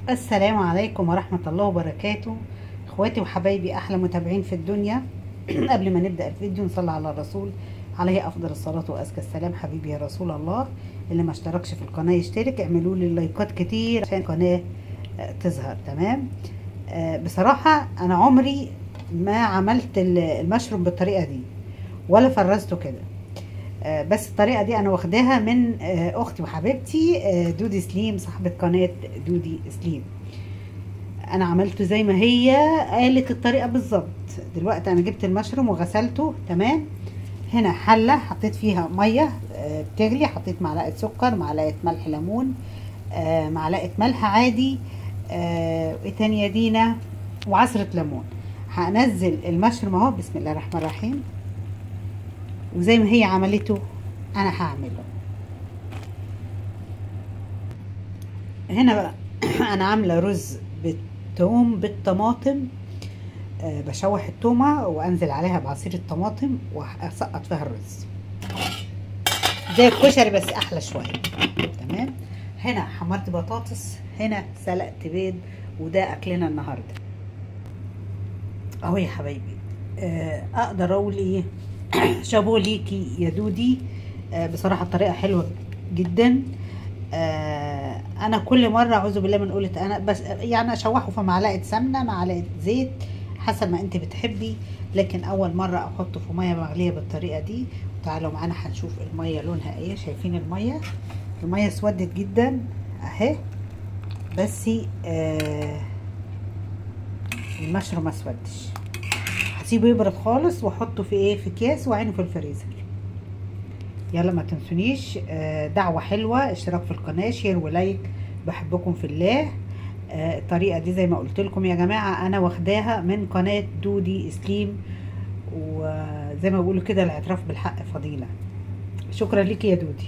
السلام عليكم ورحمة الله وبركاته. اخواتي وحبايبي احلى متابعين في الدنيا. قبل ما نبدأ الفيديو نصلي على الرسول عليه افضل الصلاة وازكى السلام. حبيبي يا رسول الله، اللي ما اشتركش في القناة يشترك، اعملوا لي لايكات كتير عشان القناة تظهر تمام. بصراحة انا عمري ما عملت المشروم بالطريقة دي ولا فرزته كده. بس الطريقة دي انا واخداها من اختي وحبيبتي دودي سليم، صاحبة قناة دودي سليم. انا عملته زي ما هي قالت الطريقة بالظبط. دلوقتي انا جبت المشروم وغسلته تمام. هنا حلة حطيت فيها مية بتغلي، حطيت معلقة سكر، معلقة ملح ليمون، معلقة ملح عادي، ايه تاني يا دينا، وعصرة ليمون. هنزل المشروم اهو، بسم الله الرحمن الرحيم، وزي ما هي عملته انا هعمله. هنا بقى انا عامله رز بالثوم بالطماطم. بشوح التومه وانزل عليها بعصير الطماطم واسقط فيها الرز زي الكشري بس احلى شويه تمام. هنا حمرت بطاطس، هنا سلقت بيض، وده اكلنا النهارده اهو يا حبايبي. اقدر اقول ايه؟ شابو ليكي يا دودي. بصراحه الطريقه حلوه جدا. انا كل مره اعوذ بالله من قولة انا بس يعني اشوحه في معلقه سمنه معلقه زيت حسب ما انت بتحبي، لكن اول مره احطه في ميه مغليه بالطريقه دي. تعالوا معانا هنشوف الميه لونها ايه. شايفين الميه اسودت جدا اهي، بس المشروم ما اسودش. هسيبه يبرد خالص واحطه في ايه، في اكياس وعينه في الفريزر. يلا ما تنسونيش دعوة حلوة، اشتراك في القناة، شير ولايك، بحبكم في الله. الطريقة دي زي ما قلت لكم يا جماعة انا واخداها من قناة دودي سليم، وزي ما بيقولوا كده الاعتراف بالحق فضيلة. شكرا ليكي يا دودي.